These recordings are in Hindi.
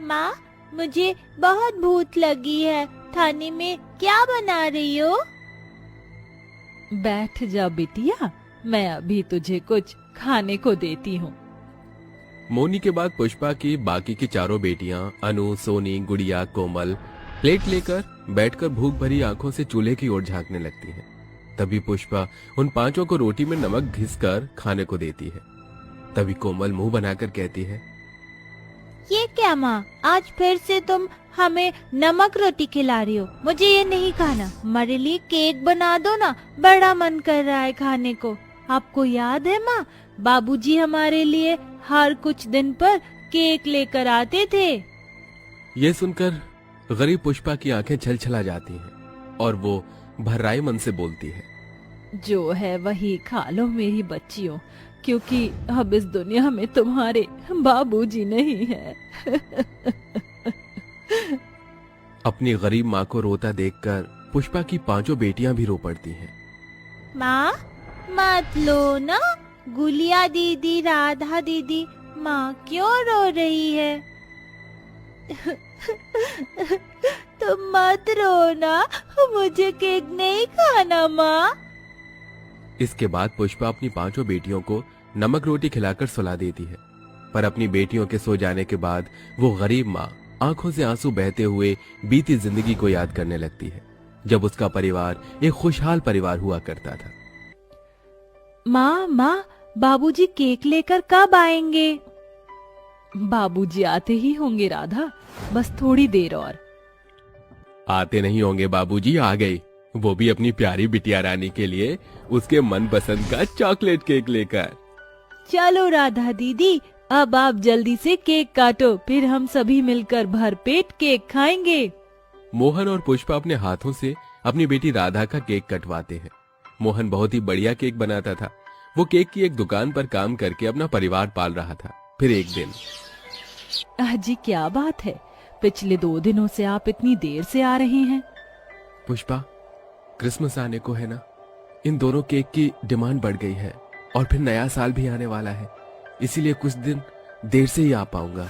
माँ, मुझे बहुत भूख लगी है, खाने में क्या बना रही हो? बैठ जा बिटिया, मैं अभी तुझे कुछ खाने को देती हूँ। मोनी के बाद पुष्पा की बाकी की चारों बेटियां अनु, सोनी, गुड़िया, कोमल प्लेट लेकर बैठकर भूख भरी आंखों से चूल्हे की ओर झांकने लगती हैं। तभी पुष्पा उन पांचों को रोटी में नमक घिसकर खाने को देती है। तभी कोमल मुंह बनाकर कहती है, ये क्या माँ, आज फिर से तुम हमें नमक रोटी खिला रही हो? मुझे ये नहीं खाना, हमारे लिए केक बना दो ना, बड़ा मन कर रहा है खाने को। आपको याद है माँ, बाबूजी हमारे लिए हर कुछ दिन पर केक लेकर आते थे। ये सुनकर गरीब पुष्पा की आंखें छलछला जाती हैं और वो भर्राए मन से बोलती है, जो है वही खा लो मेरी बच्चियों, क्योंकि अब इस दुनिया में तुम्हारे बाबूजी नहीं है। अपनी गरीब माँ को रोता देखकर पुष्पा की पांचों बेटियां भी रो पड़ती हैं। माँ, मत लो ना, गुलिया दीदी, राधा दीदी, माँ क्यों रो रही है? तुम मत रो ना, मुझे केक नहीं खाना माँ। इसके बाद पुष्पा अपनी पांचों बेटियों को नमक रोटी खिलाकर सुला देती है। पर अपनी बेटियों के सो जाने के बाद वो गरीब माँ आंखों से आंसू बहते हुए बीती जिंदगी को याद करने लगती है, जब उसका परिवार एक खुशहाल परिवार हुआ करता था। माँ, बाबूजी केक लेकर कब आएंगे? बाबूजी आते ही होंगे राधा, बस थोड़ी देर और। आते नहीं होंगे बाबूजी, आ गए, वो भी अपनी प्यारी बिटिया रानी के लिए उसके मनपसंद का चॉकलेट केक लेकर। चलो राधा दीदी, अब आप जल्दी से केक काटो, फिर हम सभी मिलकर भरपेट केक खाएंगे। मोहन और पुष्पा अपने हाथों से अपनी बेटी राधा का केक कटवाते हैं। मोहन बहुत ही बढ़िया केक बनाता था। वो केक की एक दुकान पर काम करके अपना परिवार पाल रहा था। फिर एक दिन, जी क्या बात है, पिछले 2 दिनों से आप इतनी देर से आ रहे हैं। पुष्पा, क्रिसमस आने को है ना, इन दोनों केक की डिमांड बढ़ गई है और फिर नया साल भी आने वाला है, इसीलिए कुछ दिन देर से ही आ पाऊंगा।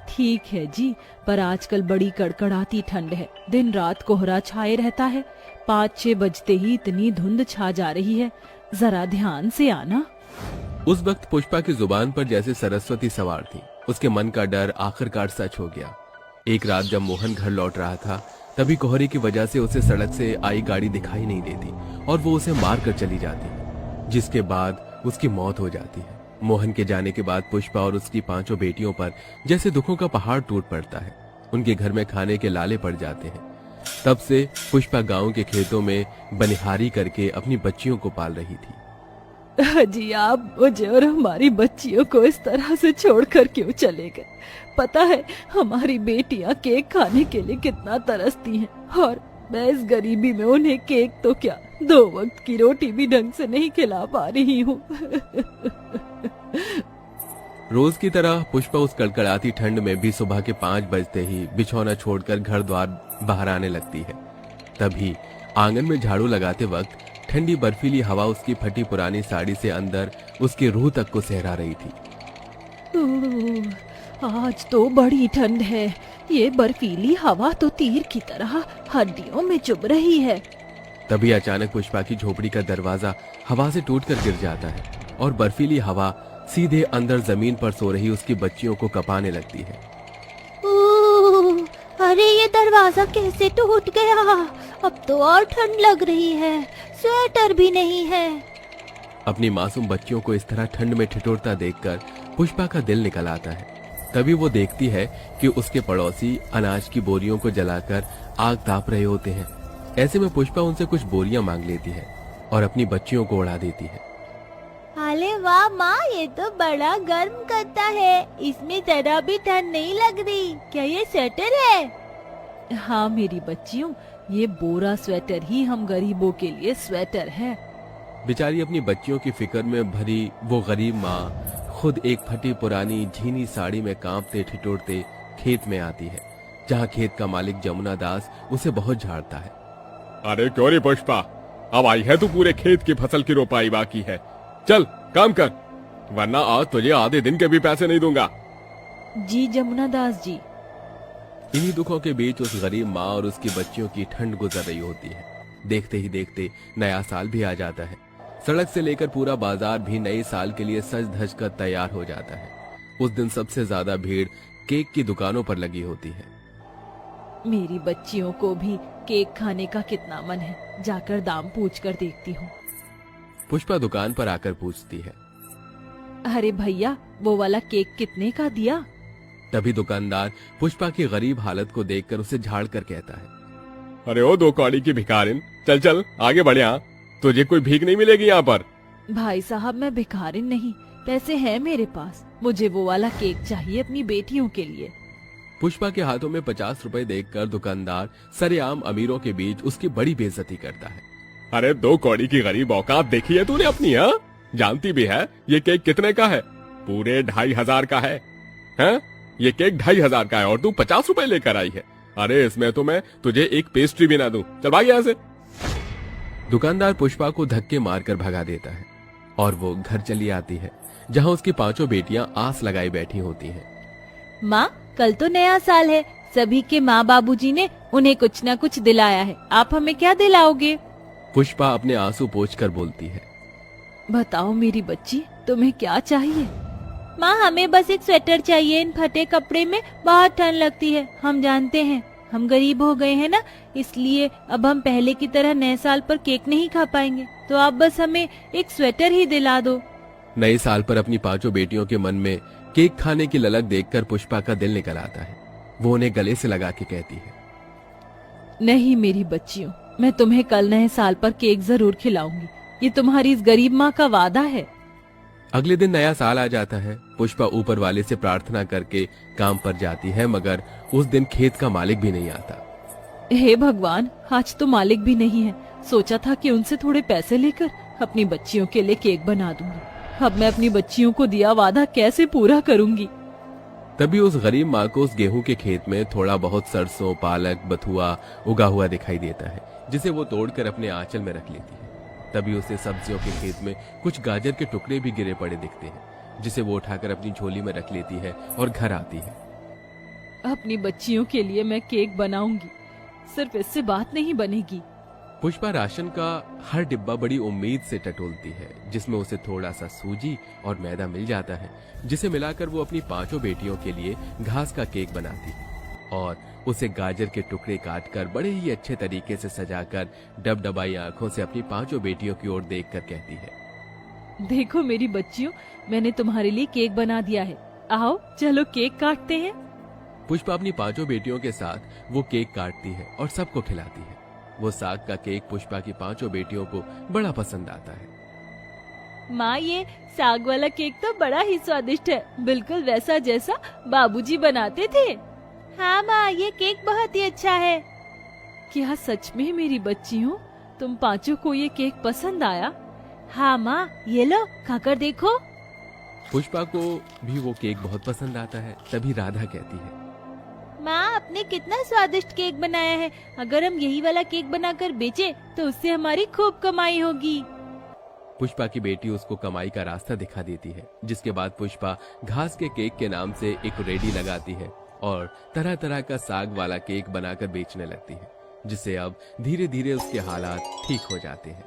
ठीक है जी, पर आजकल बड़ी कड़कड़ाती ठंड है, दिन रात कोहरा छाए रहता है, 5-6 बजते ही इतनी धुंध छा जा रही है, जरा ध्यान से आना। उस वक्त पुष्पा की जुबान पर जैसे सरस्वती सवार थी। उसके मन का डर आखिरकार सच हो गया। एक रात जब मोहन घर लौट रहा था, तभी कोहरे की वजह से उसे सड़क से आई गाड़ी दिखाई नहीं देती और वो उसे मार कर चली जाती है, जिसके बाद उसकी मौत हो जाती है। मोहन के जाने के बाद पुष्पा और उसकी पांचों बेटियों पर जैसे दुखों का पहाड़ टूट पड़ता है। उनके घर में खाने के लाले पड़ जाते हैं। तब से पुष्पा गांव के खेतों में बनिहारी करके अपनी बच्चियों को पाल रही थी। जी आप मुझे और हमारी बच्चियों को इस तरह से छोड़कर क्यों चले गए? पता है हमारी बेटियां केक खाने के लिए कितना तरसती हैं, और मैं इस गरीबी में उन्हें केक तो क्या 2 वक्त की रोटी भी ढंग से नहीं खिला पा रही हूँ। रोज की तरह पुष्पा उस कड़कड़ाती ठंड में भी सुबह के 5 बजते ही बिछौना छोड़कर घर द्वार बाहर आने लगती है। तभी आंगन में झाड़ू लगाते वक्त ठंडी बर्फीली हवा उसकी फटी पुरानी साड़ी से अंदर उसकी रूह तक को सहरा रही थी। आज तो बड़ी ठंड है, ये बर्फीली हवा तो तीर की तरह हड्डियों में चुभ रही है। तभी अचानक पुष्पा की झोपड़ी का दरवाजा हवा से टूटकर गिर जाता है और बर्फीली हवा सीधे अंदर जमीन पर सो रही उसकी बच्चियों को कपाने लगती है। अरे ये दरवाजा कैसे टूट गया? अब तो और ठंड लग रही है, स्वेटर भी नहीं है। अपनी मासूम बच्चियों को इस तरह ठंड में ठिठुरता देखकर पुष्पा का दिल निकल आता है। तभी वो देखती है कि उसके पड़ोसी अनाज की बोरियों को जलाकर आग ताप रहे होते हैं। ऐसे में पुष्पा उनसे कुछ बोरियां मांग लेती है और अपनी बच्चियों को उड़ा देती है। अरे वाह माँ, ये तो बड़ा गर्म करता है, इसमें जरा भी ठंड नहीं लग रही। क्या ये स्वेटर है? हाँ मेरी बच्चियों, ये बोरा स्वेटर ही हम गरीबों के लिए स्वेटर है। बेचारी अपनी बच्चियों की फिक्र में भरी वो गरीब माँ खुद एक फटी पुरानी झीनी साड़ी में कांपते ठिठुरते खेत में आती है, जहाँ खेत का मालिक जमुना दास उसे बहुत झाड़ता है। अरे क्यों रे पुष्पा, अब आई है तो पूरे खेत की फसल की रोपाई बाकी है, चल काम कर, वरना आज तुझे आधे दिन के भी पैसे नहीं दूंगा। जी जमुना दास जी, इन्हीं दुखों के बीच उस गरीब माँ और उसकी बच्चियों की ठंड गुजर रही होती है। देखते ही देखते नया साल भी आ जाता है। सड़क से लेकर पूरा बाजार भी नए साल के लिए सज धज कर तैयार हो जाता है। उस दिन सबसे ज्यादा भीड़ केक की दुकानों पर लगी होती है। मेरी बच्चियों को भी केक खाने का कितना मन है, जाकर दाम पूछ कर देखती हूँ। पुष्पा दुकान पर आकर पूछती है। अरे भैया, वो वाला केक कितने का दिया? तभी दुकानदार पुष्पा की गरीब हालत को देखकर उसे झाड़ कर कहता है, अरे ओ 2 कौड़ी की भिखारिन, चल चल आगे बढ़ यहाँ, तुझे कोई भीख नहीं मिलेगी यहाँ पर। भाई साहब, मैं भिखारिन नहीं, पैसे हैं मेरे पास। मुझे वो वाला केक चाहिए अपनी बेटियों के लिए। पुष्पा के हाथों में 50 रुपए देखकर दुकानदार सरेआम अमीरों के बीच उसकी बड़ी बेइज्जती करता है। अरे 2 कौड़ी की गरीब औकात देखी है तूने अपनी? हाँ, जानती भी है ये केक कितने का है? पूरे 2500 का है। हैं? ये केक 2500 का है और तू 50 रुपए लेकर आई है। अरे इसमें तो मैं तुझे एक पेस्ट्री भी ना दूं। चल भाग यहाँ से। दुकानदार पुष्पा को धक्के मारकर भगा देता है और वो घर चली आती है, जहाँ उसकी 5 बेटियां आस लगाई बैठी होती हैं। माँ, कल तो नया साल है, सभी के माँ बाबूजी ने उन्हें कुछ न कुछ दिलाया है, आप हमें क्या दिलाओगे? पुष्पा अपने आंसू पोंछकर बोलती है। बताओ मेरी बच्ची, तुम्हें क्या चाहिए? माँ, हमें बस एक स्वेटर चाहिए, इन फटे कपड़े में बहुत ठंड लगती है। हम जानते हैं हम गरीब हो गए हैं ना, इसलिए अब हम पहले की तरह नए साल पर केक नहीं खा पाएंगे, तो आप बस हमें एक स्वेटर ही दिला दो। नए साल पर अपनी 5 बेटियों के मन में केक खाने की ललक देखकर पुष्पा का दिल निकल आता है। वो उन्हें गले से लगा के कहती है, नहीं मेरी बच्चियों, मैं तुम्हें कल नए साल पर केक जरूर खिलाऊंगी। ये तुम्हारी इस गरीब माँ का वादा है। अगले दिन नया साल आ जाता है। पुष्पा ऊपर वाले से प्रार्थना करके काम पर जाती है, मगर उस दिन खेत का मालिक भी नहीं आता। हे भगवान, आज तो मालिक भी नहीं है। सोचा था कि उनसे थोड़े पैसे लेकर अपनी बच्चियों के लिए केक बना दूंगी। अब मैं अपनी बच्चियों को दिया वादा कैसे पूरा करूंगी? तभी उस गरीब माँ को उस गेहूं के खेत में थोड़ा बहुत सरसों, पालक, बथुआ उगा हुआ दिखाई देता है, जिसे वो तोड़कर अपने आंचल में रख लेती है। तभी उसे सब्जियों के खेत में कुछ गाजर के टुकड़े भी गिरे पड़े दिखते हैं, जिसे वो उठाकर अपनी झोली में रख लेती है और घर आती है। अपनी बच्चियों के लिए मैं केक बनाऊंगी, सिर्फ इससे बात नहीं बनेगी। पुष्पा राशन का हर डिब्बा बड़ी उम्मीद से टटोलती है, जिसमें उसे थोड़ा सा सूजी और मैदा मिल जाता है, जिसे मिलाकर वो अपनी 5 बेटियों के लिए घास का केक बनाती है और उसे गाजर के टुकड़े काटकर बड़े ही अच्छे तरीके से सजाकर डबडबाई आंखों से अपनी 5 बेटियों की ओर देखकर कहती है, देखो मेरी बच्चियों, मैंने तुम्हारे लिए केक बना दिया है। आओ चलो केक काटते हैं। पुष्पा अपनी 5 बेटियों के साथ वो केक काटती है और सबको खिलाती है। वो साग का केक पुष्पा की 5 बेटियों को बड़ा पसंद आता है। माँ, ये साग वाला केक तो बड़ा ही स्वादिष्ट है, बिल्कुल वैसा जैसा बाबूजी बनाते थे। हाँ माँ, ये केक बहुत ही अच्छा है। क्या सच में मेरी बच्चियों, तुम 5 को ये केक पसंद आया? हाँ माँ, ये लो खाकर देखो। पुष्पा को भी वो केक बहुत पसंद आता है। तभी राधा कहती है, माँ, आपने कितना स्वादिष्ट केक बनाया है। अगर हम यही वाला केक बनाकर बेचे तो उससे हमारी खूब कमाई होगी। पुष्पा की बेटी उसको कमाई का रास्ता दिखा देती है, जिसके बाद पुष्पा घास के केक के नाम से एक रेडी लगाती है और तरह तरह का साग वाला केक बनाकर बेचने लगती है, जिससे अब धीरे धीरे उसके हालात ठीक हो जाते हैं।